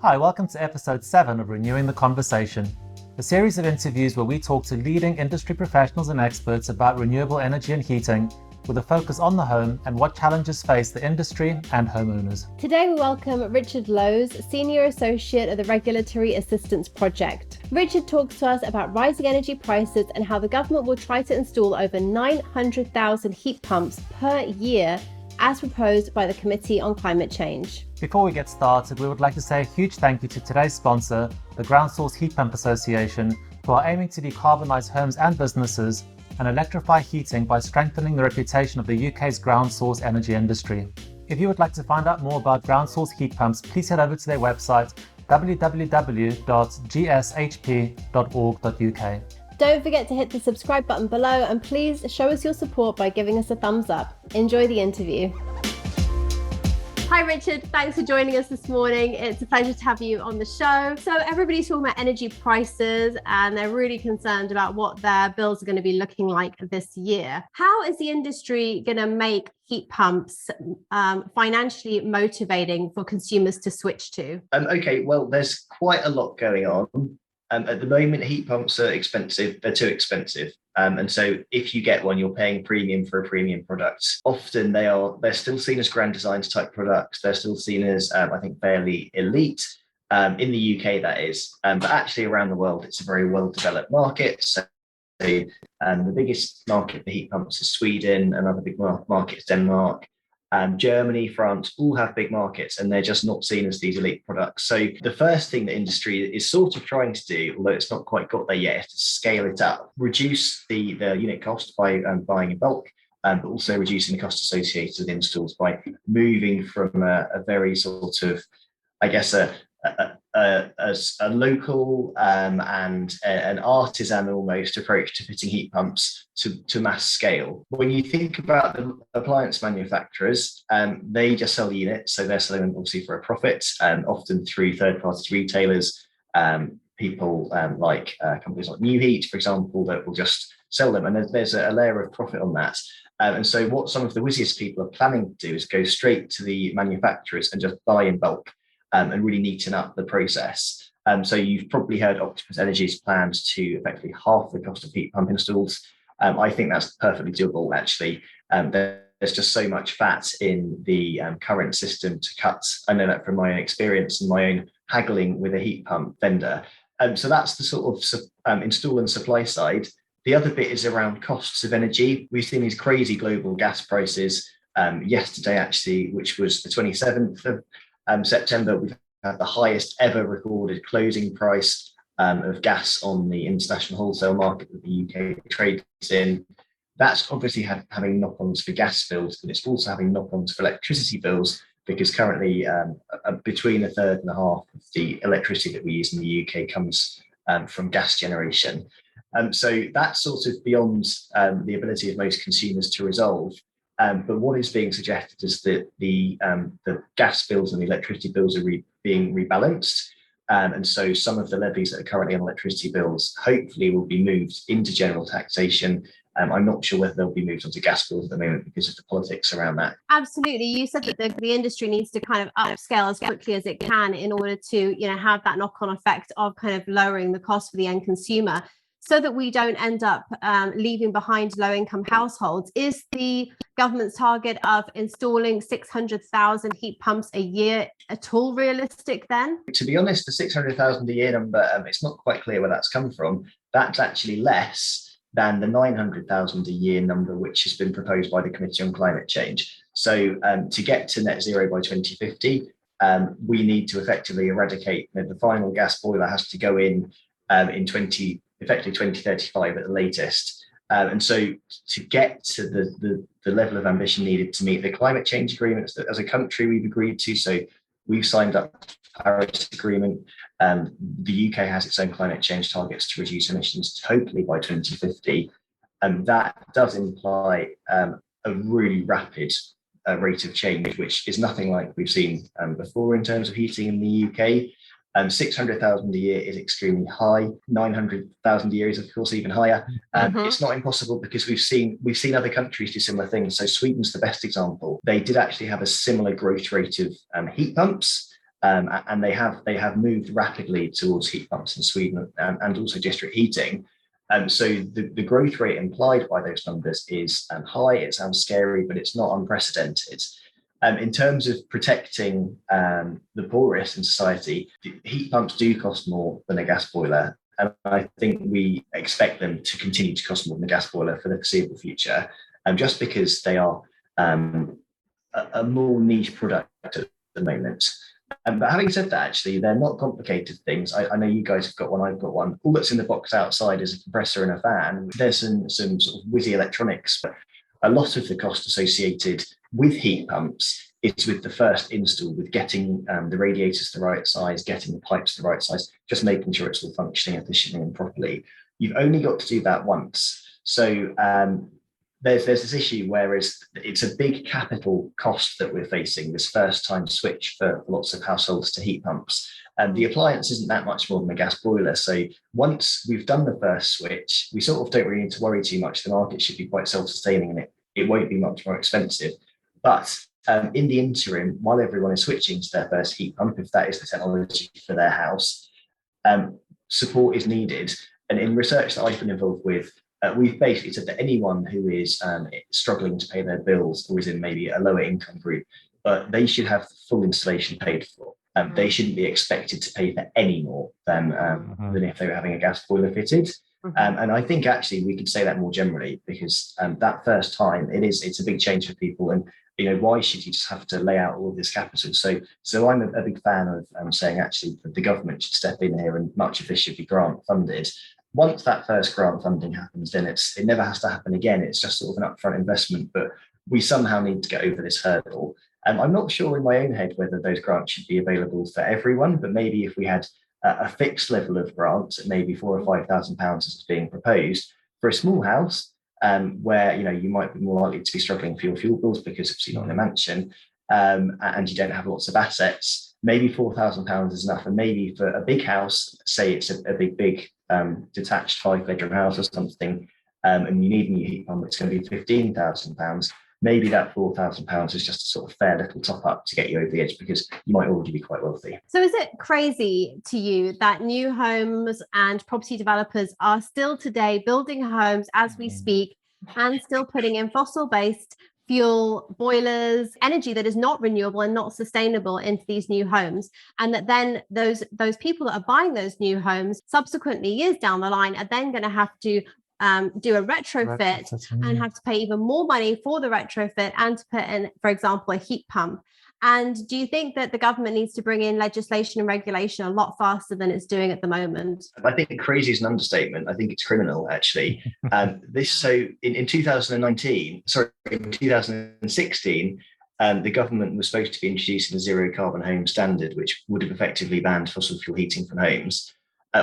Hi, welcome to episode 7 of Renewing the Conversation, a series of interviews where we talk to leading industry professionals and experts about renewable energy and heating, with a focus on the home and what challenges face the industry and homeowners. Today we welcome Richard Lowes, Senior Associate of the Regulatory Assistance Project. Richard talks to us about rising energy prices and how the government will try to install over 900,000 heat pumps per year as proposed by the Committee on Climate Change. Before we get started, we would like to say a huge thank you to today's sponsor, the Ground Source Heat Pump Association, who are aiming to decarbonise homes and businesses and electrify heating by strengthening the reputation of the UK's ground source energy industry. If you would like to find out more about ground source heat pumps, please head over to their website www.gshp.org.uk. Don't forget to hit the subscribe button below and please show us your support by giving us a thumbs up. Enjoy the interview. Hi Richard, thanks for joining us this morning. It's a pleasure to have you on the show. So everybody's talking about energy prices and they're really concerned about what their bills are going to be looking like this year. How is the industry going to make heat pumps financially motivating for consumers to switch to? Okay, well, there's quite a lot going on. At the moment, heat pumps are expensive. They're too expensive. And so if you get one, you're paying premium for a premium product. Often they're still seen as grand designs type products. They're still seen as, I think, fairly elite. In the UK, that is. But actually around the world, it's a very well-developed market. So the biggest market for heat pumps is Sweden. Another big market is Denmark. Germany, France all have big markets and they're just not seen as these elite products. So the first thing the industry is sort of trying to do, although it's not quite got there yet, is to scale it up, reduce the unit cost by buying in bulk, but also reducing the cost associated with installs by moving from a very sort of, I guess, a local and an artisan almost approach to fitting heat pumps to mass scale. When you think about the appliance manufacturers, they just sell the units, so they're selling them obviously for a profit, often through third-party retailers, people like companies like New Heat, for example, that will just sell them, and there's a layer of profit on that. And so what some of the wizziest people are planning to do is go straight to the manufacturers and just buy in bulk. And really neaten up the process. So you've probably heard Octopus Energy's plans to effectively halve the cost of heat pump installs. I think that's perfectly doable, actually. There's just so much fat in the current system to cut. I know that from my own experience and my own haggling with a heat pump vendor. So that's the sort of install and supply side. The other bit is around costs of energy. We've seen these crazy global gas prices yesterday, actually, which was the 27th of September. We've had the highest ever recorded closing price of gas on the international wholesale market that the UK trades in. That's obviously having knock-ons for gas bills, but it's also having knock-ons for electricity bills, because currently between a third and a half of the electricity that we use in the UK comes from gas generation. So that's sort of beyond the ability of most consumers to resolve. But what is being suggested is that the gas bills and the electricity bills are being rebalanced. And so some of the levies that are currently on electricity bills hopefully will be moved into general taxation. I'm not sure whether they'll be moved onto gas bills at the moment because of the politics around that. Absolutely. You said that the industry needs to kind of upscale as quickly as it can in order to, have that knock-on effect of kind of lowering the cost for the end consumer, so that we don't end up leaving behind low-income households. Is the government's target of installing 600,000 heat pumps a year at all realistic then? To be honest, the 600,000 a year number, it's not quite clear where that's come from. That's actually less than the 900,000 a year number, which has been proposed by the Committee on Climate Change. So to get to net zero by 2050, we need to effectively eradicate, the final gas boiler has to go in effectively 2035 at the latest. And so to get to the level of ambition needed to meet the climate change agreements that as a country we've agreed to, so we've signed up to the Paris Agreement. The UK has its own climate change targets to reduce emissions hopefully by 2050. And that does imply a really rapid rate of change, which is nothing like we've seen before in terms of heating in the UK. 600,000 a year is extremely high. 900,000 a year is, of course, even higher. It's not impossible because we've seen other countries do similar things. So Sweden's the best example. They did actually have a similar growth rate of heat pumps, and they have moved rapidly towards heat pumps in Sweden and also district heating. So the growth rate implied by those numbers is high. It sounds scary, but it's not unprecedented. In terms of protecting the poorest in society, heat pumps do cost more than a gas boiler. And I think we expect them to continue to cost more than a gas boiler for the foreseeable future, just because they are a more niche product at the moment. But having said that, actually, they're not complicated things. I know you guys have got one, I've got one. All that's in the box outside is a compressor and a fan. There's some sort of whizzy electronics, but a lot of the cost associated with heat pumps is with the first install, with getting the radiators the right size, getting the pipes the right size, just making sure it's all functioning efficiently and properly. You've only got to do that once. So there's this issue, whereas it's a big capital cost that we're facing, this first time switch for lots of households to heat pumps. And the appliance isn't that much more than a gas boiler. So once we've done the first switch, we sort of don't really need to worry too much. The market should be quite self-sustaining and it won't be much more expensive. But in the interim, while everyone is switching to their first heat pump, if that is the technology for their house, support is needed. And in research that I've been involved with, we've basically said that anyone who is struggling to pay their bills or is in maybe a lower income group, they should have full installation paid for. They shouldn't be expected to pay for any more than if they were having a gas boiler fitted. And I think actually we could say that more generally, because that first time it's a big change for people. And why should you just have to lay out all of this capital? So I'm a big fan of saying actually that the government should step in here, and much of this should be grant funded. Once that first grant funding happens, then it never has to happen again. It's just sort of an upfront investment, but we somehow need to get over this hurdle. I'm not sure in my own head whether those grants should be available for everyone, but maybe if we had a fixed level of grants at maybe £4,000 or £5,000 as being proposed for a small house, where you might be more likely to be struggling for your fuel bills because obviously not in a mansion, and you don't have lots of assets. Maybe £4,000 is enough, and maybe for a big house, say it's a big detached 5-bedroom house or something, and you need a new heat pump, it's going to be £15,000. Maybe that £4,000 is just a sort of fair little top up to get you over the edge, because you might already be quite wealthy. So is it crazy to you that new homes and property developers are still today building homes as we speak and still putting in fossil-based fuel boilers, energy that is not renewable and not sustainable into these new homes, and that then those people that are buying those new homes subsequently years down the line are then going to have to do a retrofit and have to pay even more money for the retrofit and to put in, for example, a heat pump? And do you think that the government needs to bring in legislation and regulation a lot faster than it's doing at the moment? I think crazy is an understatement. I think it's criminal, actually. So in 2016, the government was supposed to be introducing a zero carbon home standard, which would have effectively banned fossil fuel heating from homes.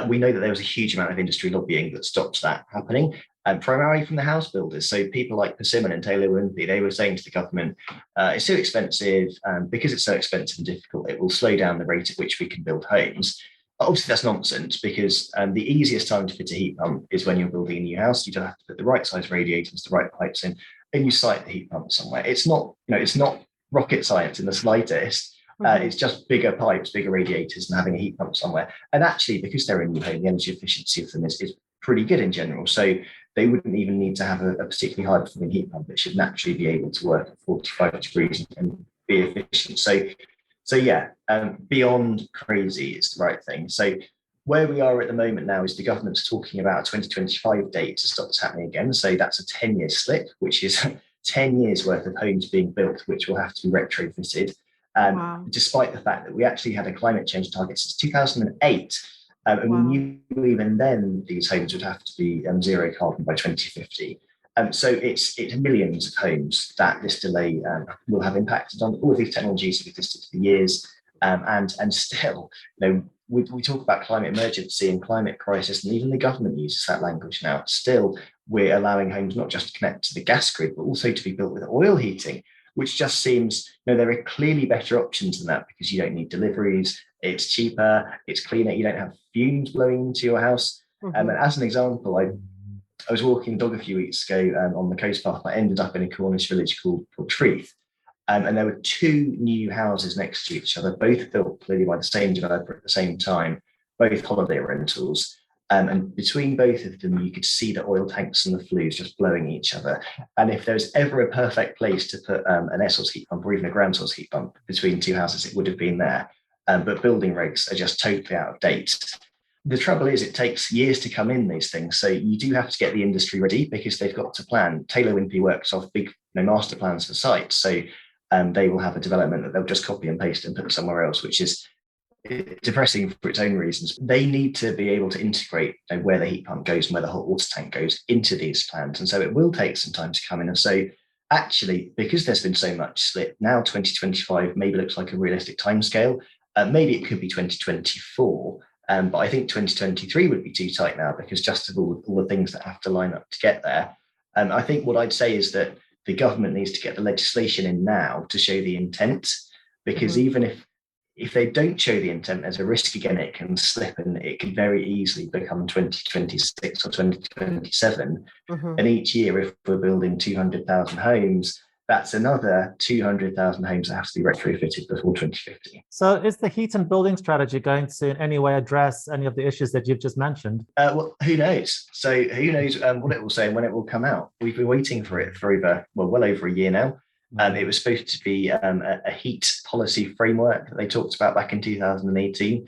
We know that there was a huge amount of industry lobbying that stopped that happening, primarily from the house builders. So people like Persimmon and Taylor Wimpey, they were saying to the government, it's too expensive, and because it's so expensive and difficult, it will slow down the rate at which we can build homes. Obviously, that's nonsense, because the easiest time to fit a heat pump is when you're building a new house. You don't have to put the right size radiators, the right pipes in, and you site the heat pump somewhere. It's not rocket science in the slightest. It's just bigger pipes, bigger radiators, and having a heat pump somewhere. And actually, because they're a new home, the energy efficiency of them is pretty good in general. So they wouldn't even need to have a particularly high performing heat pump. It should naturally be able to work at 45 degrees and be efficient. So yeah, beyond crazy is the right thing. So where we are at the moment now is the government's talking about a 2025 date to stop this happening again. So that's a 10-year slip, which is 10 years worth of homes being built, which will have to be retrofitted. Despite the fact that we actually had a climate change target since 2008. And we knew even then these homes would have to be zero carbon by 2050. So it's millions of homes that this delay will have impacted on. All of these technologies have existed for years, and still, we talk about climate emergency and climate crisis, and even the government uses that language now. Still, we're allowing homes not just to connect to the gas grid, but also to be built with oil heating, which just seems, there are clearly better options than that, because you don't need deliveries, it's cheaper, it's cleaner, you don't have fumes blowing into your house. And as an example, I was walking the dog a few weeks ago on the coast path, and I ended up in a Cornish village called Treath. And there were two new houses next to each other, both built clearly by the same developer at the same time, both holiday rentals. And between both of them, you could see the oil tanks and the flues just blowing each other. And if there was ever a perfect place to put an air source heat pump or even a ground source heat pump between two houses, it would have been there. But building regs are just totally out of date. The trouble is, it takes years to come in these things. So you do have to get the industry ready because they've got to plan. Taylor Wimpey works off big master plans for sites. So they will have a development that they'll just copy and paste and put somewhere else, which is depressing for its own reasons. They need to be able to integrate where the heat pump goes and where the hot water tank goes into these plans. And so it will take some time to come in. And so actually, because there's been so much slip, now 2025 maybe looks like a realistic timescale. Maybe it could be 2024. But I think 2023 would be too tight now because just of all the things that have to line up to get there. I think what I'd say is that the government needs to get the legislation in now to show the intent, because even if they don't show the intent, there's a risk again it can slip and it could very easily become 2026 or 2027. And each year, if we're building 200,000 homes, that's another 200,000 homes that have to be retrofitted before 2050. So is the heat and building strategy going to in any way address any of the issues that you've just mentioned? Well, who knows? So who knows what it will say and when it will come out? We've been waiting for it for well over a year now. It was supposed to be a heat policy framework that they talked about back in 2018,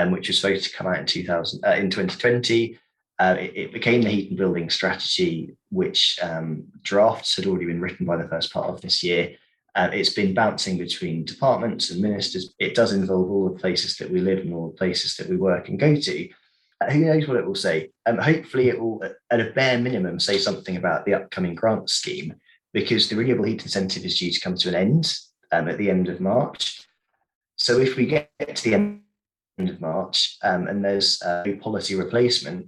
which was supposed to come out in 2020. It became the heat and building strategy, which drafts had already been written by the first part of this year. It's been bouncing between departments and ministers. It does involve all the places that we live and all the places that we work and go to. Who knows what it will say? Hopefully it will, at a bare minimum, say something about the upcoming grant scheme, because the renewable heat incentive is due to come to an end at the end of March. So if we get to the end of March and there's no policy replacement,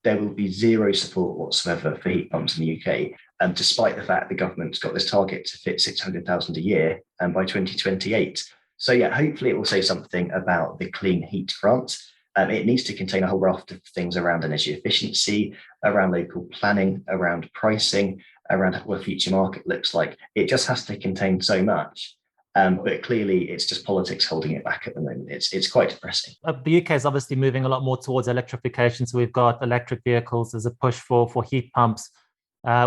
there will be zero support whatsoever for heat pumps in the UK, despite the fact the government's got this target to fit 600,000 a year by 2028. So yeah, hopefully it will say something about the clean heat grant. It needs to contain a whole raft of things around energy efficiency, around local planning, around pricing, around what a future market looks like. It just has to contain so much. But clearly, it's just politics holding it back at the moment. It's quite depressing. The UK is obviously moving a lot more towards electrification. So we've got electric vehicles. There's a push for heat pumps.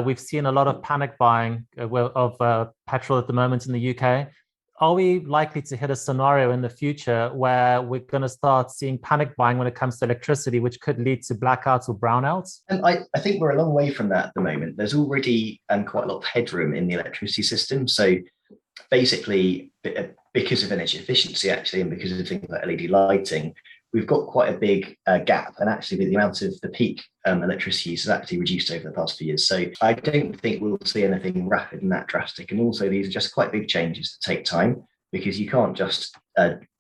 We've seen a lot of panic buying of petrol at the moment in the UK. Are we likely to hit a scenario in the future where we're going to start seeing panic buying when it comes to electricity, which could lead to blackouts or brownouts? And I think we're a long way from that at the moment. There's already quite a lot of headroom in the electricity system. So basically, because of energy efficiency, actually, and because of things like LED lighting, we've got quite a big gap. And actually, the amount of the peak electricity use has actually reduced over the past few years. So I don't think we'll see anything rapid and that drastic. And also, these are just quite big changes that take time, because you can't just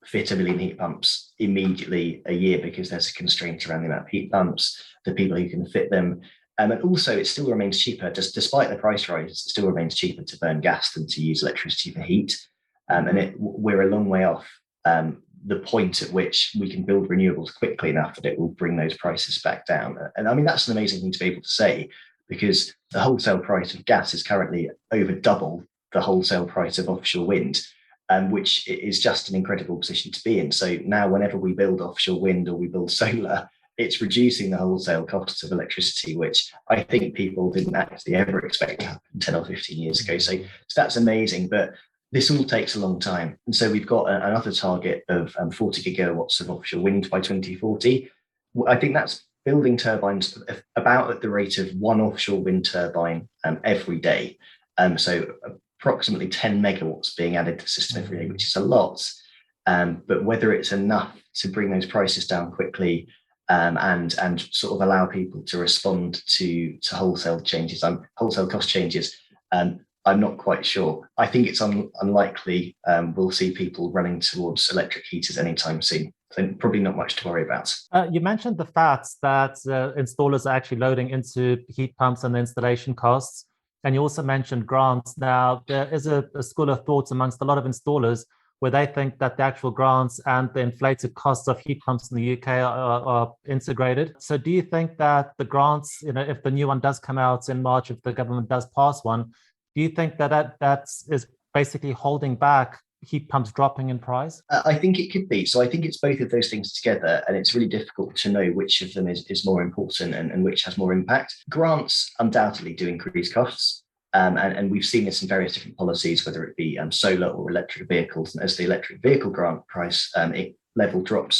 fit 1 million heat pumps immediately a year, because there's a constraint around the amount of heat pumps, the people who can fit them. And also, it still remains cheaper, just despite the price rise, it still remains cheaper to burn gas than to use electricity for heat. We're a long way off the point at which we can build renewables quickly enough that it will bring those prices back down. And I mean, that's an amazing thing to be able to say, because the wholesale price of gas is currently over double the wholesale price of offshore wind, which is just an incredible position to be in. So now whenever we build offshore wind or we build solar, it's reducing the wholesale costs of electricity, which I think people didn't actually ever expect to happen 10 or 15 years ago. So that's amazing. But this all takes a long time. And so we've got another target of 40 gigawatts of offshore wind by 2040. I think that's building turbines about at the rate of one offshore wind turbine every day. So approximately 10 megawatts being added to the system every day, which is a lot. But whether it's enough to bring those prices down quickly and sort of allow people to respond to wholesale changes, wholesale cost changes, I'm not quite sure. I think it's unlikely we'll see people running towards electric heaters anytime soon. So probably not much to worry about. You mentioned the fact that installers are actually loading into heat pumps and the installation costs. And you also mentioned grants. Now, there is a school of thought amongst a lot of installers where they think that the actual grants and the inflated costs of heat pumps in the UK are integrated. So do you think that the grants, if the new one does come out in March, if the government does pass one, do you think that is basically holding back heat pumps dropping in price? I think it could be. So I think it's both of those things together, and it's really difficult to know which of them is more important and which has more impact. Grants undoubtedly do increase costs. And we've seen this in various different policies, whether it be solar or electric vehicles. And as the electric vehicle grant price level dropped,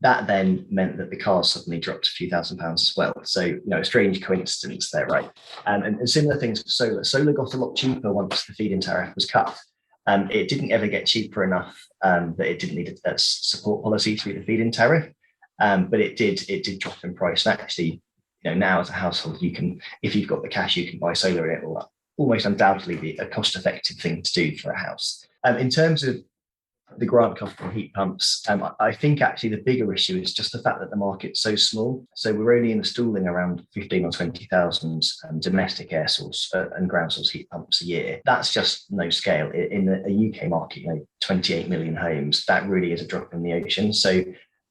that then meant that the cars suddenly dropped a few £1,000s as well. So, a strange coincidence there, right? And similar things for solar. Solar got a lot cheaper once the feed-in tariff was cut. It didn't ever get cheaper enough that it didn't need a support policy through the feed-in tariff, but it did drop in price. And actually, now as a household, you can, if you've got the cash, you can buy solar, and it will almost undoubtedly be a cost-effective thing to do for a house. In terms of the grant cost for heat pumps, I think actually the bigger issue is just the fact that the market's so small. So we're only installing around 15 or 20,000 domestic air source and ground source heat pumps a year. That's just no scale. In a UK market, 28 million homes, that really is a drop in the ocean. So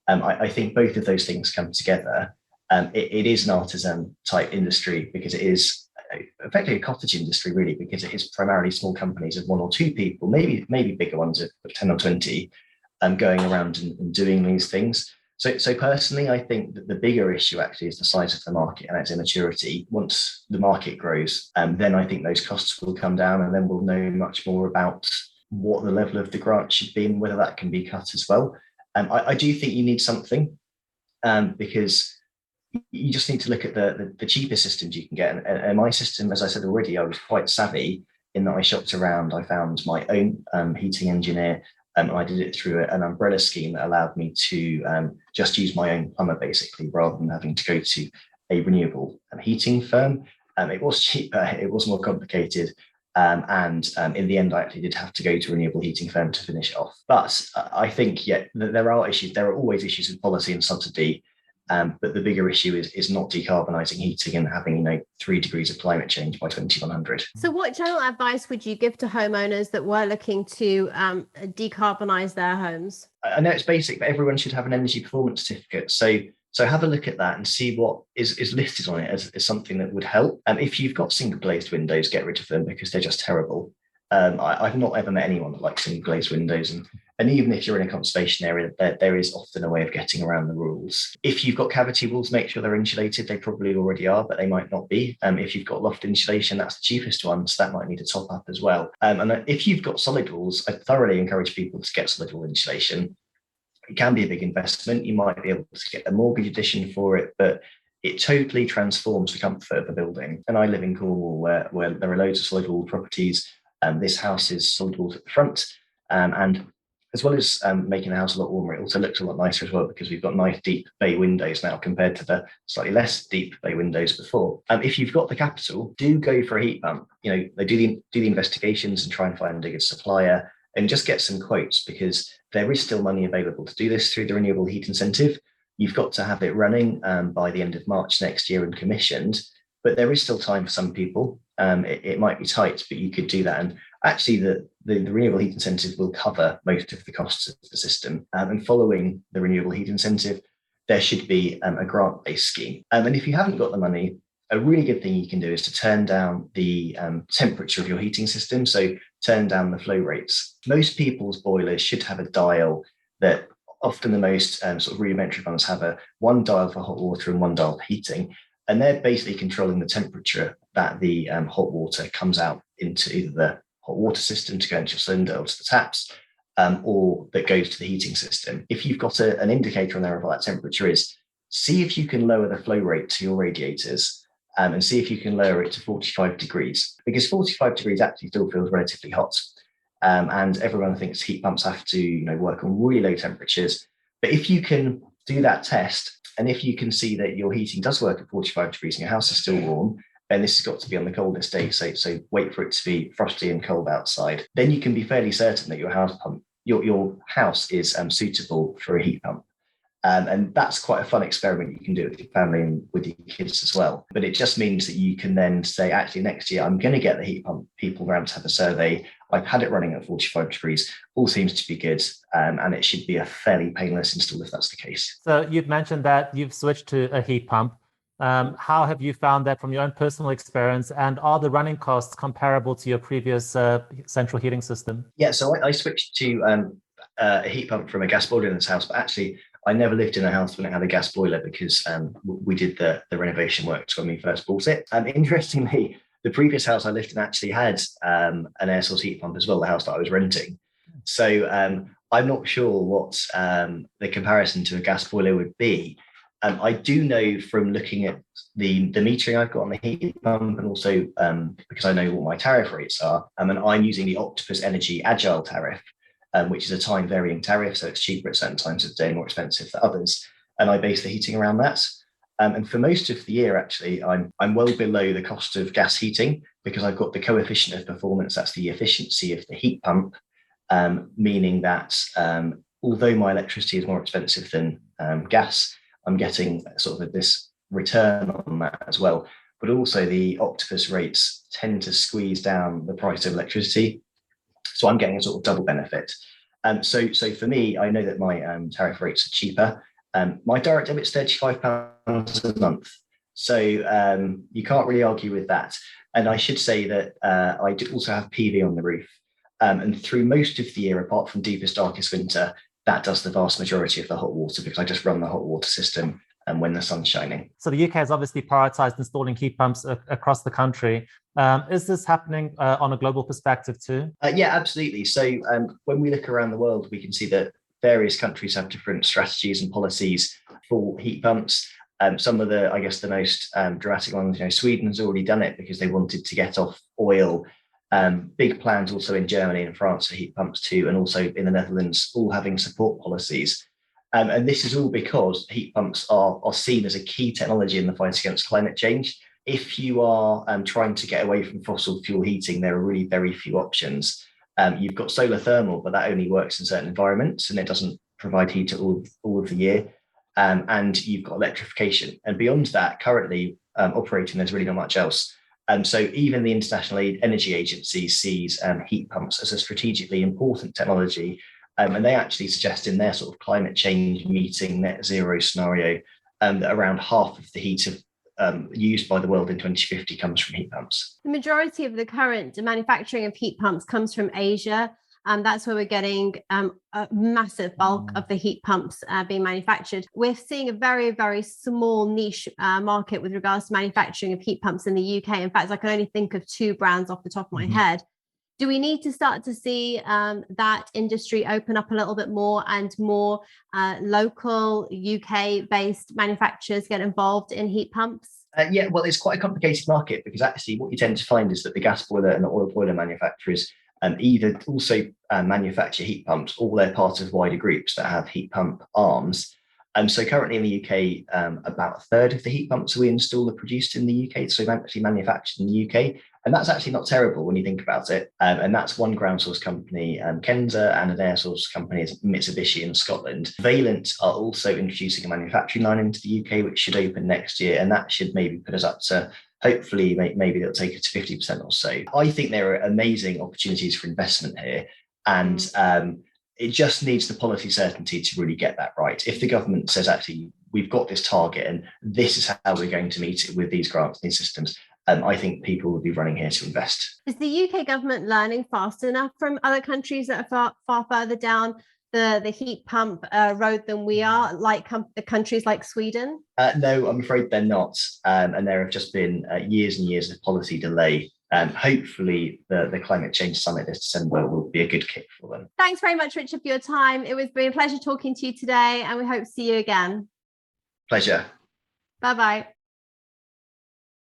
I think both of those things come together. It is an artisan type industry because it is effectively a cottage industry, really, because it is primarily small companies of one or two people, maybe bigger ones of 10 or 20, going around and doing these things. So personally, I think that the bigger issue actually is the size of the market and its immaturity. Once the market grows, then I think those costs will come down, and then we'll know much more about what the level of the grant should be and whether that can be cut as well. I do think you need something, because you just need to look at the cheapest systems you can get. And my system, as I said already, I was quite savvy in that I shopped around. I found my own heating engineer, and I did it through an umbrella scheme that allowed me to just use my own plumber, basically, rather than having to go to a renewable heating firm. It was cheaper, it was more complicated. And in the end, I actually did have to go to a renewable heating firm to finish it off. But I think, there are issues. There are always issues with policy and subsidy. But the bigger issue is not decarbonising heating and having 3 degrees of climate change by 2100. So what general advice would you give to homeowners that were looking to decarbonise their homes? I know it's basic, but everyone should have an energy performance certificate. So have a look at that and see what is listed on it as something that would help. If you've got single glazed windows, get rid of them because they're just terrible. I've not ever met anyone that likes single glazed windows, and even if you're in a conservation area, there is often a way of getting around the rules. If you've got cavity walls, make sure they're insulated. They probably already are, but they might not be. If you've got loft insulation, that's the cheapest one, so that might need a top up as well. And if you've got solid walls, I thoroughly encourage people to get solid wall insulation. It can be a big investment. You might be able to get a mortgage edition for it, but it totally transforms the comfort of the building. And I live in Cornwall, where there are loads of solid wall properties. This house is solid walls at the front, and as well as making the house a lot warmer, it also looks a lot nicer as well, because we've got nice deep bay windows now compared to the slightly less deep bay windows before. If you've got the capital, do go for a heat pump. They do the investigations and try and find a good supplier and just get some quotes, because there is still money available to do this through the Renewable Heat Incentive. You've got to have it running by the end of March next year and commissioned, but there is still time for some people. It might be tight, but you could do that. And actually, the Renewable Heat Incentive will cover most of the costs of the system. And following the Renewable Heat Incentive, there should be a grant-based scheme. And if you haven't got the money, a really good thing you can do is to turn down the temperature of your heating system. So turn down the flow rates. Most people's boilers should have a dial that often the most sort of rudimentary ones have one dial for hot water and one dial for heating. And they're basically controlling the temperature that the hot water comes out into either the hot water system to go into your cylinder or to the taps, or that goes to the heating system. If you've got an indicator on there of what that temperature is, see if you can lower the flow rate to your radiators, and see if you can lower it to 45 degrees, because 45 degrees actually still feels relatively hot. And everyone thinks heat pumps have to work on really low temperatures. But if you can do that test, and if you can see that your heating does work at 45 degrees and your house is still warm, then this has got to be on the coldest day. So wait for it to be frosty and cold outside. Then you can be fairly certain that your house is suitable for a heat pump. And that's quite a fun experiment you can do with your family and with your kids as well. But it just means that you can then say, actually, next year, I'm going to get the heat pump people around to have a survey. I've had it running at 45 degrees. All seems to be good. And it should be a fairly painless install if that's the case. So you've mentioned that you've switched to a heat pump. How have you found that from your own personal experience? And are the running costs comparable to your previous central heating system? Yeah, so I switched to a heat pump from a gas boiler in this house, but actually I never lived in a house when it had a gas boiler because we did the renovation works when we first bought it. Interestingly, the previous house I lived in actually had an air source heat pump as well, the house that I was renting. So I'm not sure what the comparison to a gas boiler would be. I do know from looking at the metering I've got on the heat pump, and also because I know what my tariff rates are, and I'm using the Octopus Energy Agile tariff, which is a time varying tariff, so it's cheaper at certain times of the day, more expensive for others. And I base the heating around that. And for most of the year, actually, I'm well below the cost of gas heating because I've got the coefficient of performance. That's the efficiency of the heat pump, meaning that although my electricity is more expensive than gas, I'm getting sort of this return on that as well. But also the Octopus rates tend to squeeze down the price of electricity. So I'm getting a sort of double benefit. So for me, I know that my tariff rates are cheaper. My direct debit's £35 a month. So you can't really argue with that. And I should say that I do also have PV on the roof. And through most of the year, apart from deepest, darkest winter, that does the vast majority of the hot water because I just run the hot water system when the sun's shining. So the UK has obviously prioritized installing heat pumps across the country. Is this happening on a global perspective too? Yeah, absolutely. So when we look around the world, we can see that various countries have different strategies and policies for heat pumps. Some of the, I guess, the most dramatic ones, Sweden's already done it because they wanted to get off oil. Big plans also in Germany and France for heat pumps too, and also in the Netherlands, all having support policies. And this is all because heat pumps are seen as a key technology in the fight against climate change. If you are trying to get away from fossil fuel heating, there are really very few options. You've got solar thermal, but that only works in certain environments and it doesn't provide heat all of the year. And you've got electrification. And beyond that, currently operating, there's really not much else. So even the International Energy Agency sees heat pumps as a strategically important technology. And they actually suggest in their sort of climate change meeting net zero scenario that around half of the heat used by the world in 2050 comes from heat pumps. The majority of the current manufacturing of heat pumps comes from Asia. That's where we're getting a massive bulk of the heat pumps being manufactured. We're seeing a very, very small niche market with regards to manufacturing of heat pumps in the UK. In fact, I can only think of 2 brands off the top of my head. Do we need to start to see that industry open up a little bit more and more local UK-based manufacturers get involved in heat pumps? Yeah, well, it's quite a complicated market because actually what you tend to find is that the gas boiler and the oil boiler manufacturers either also manufacture heat pumps or they're part of wider groups that have heat pump arms. So currently in the UK, about a third of the heat pumps we install are produced in the UK, so actually manufactured in the UK. And that's actually not terrible when you think about it. And that's one ground source company, Kenza, and an air source company is Mitsubishi in Scotland. Valent are also introducing a manufacturing line into the UK, which should open next year. And that should maybe put us up to, hopefully, maybe they'll take it to 50% or so. I think there are amazing opportunities for investment here. And it just needs the policy certainty to really get that right. If the government says, actually, we've got this target and this is how we're going to meet it with these grants and these systems, I think people will be running here to invest. Is the UK government learning fast enough from other countries that are far further down the heat pump road than we are, like countries like Sweden? No, I'm afraid they're not. And there have just been years and years of policy delay. Hopefully the Climate Change Summit this December will be a good kick for them. Thanks very much, Richard, for your time. It was been a pleasure talking to you today, and we hope to see you again. Pleasure. Bye-bye.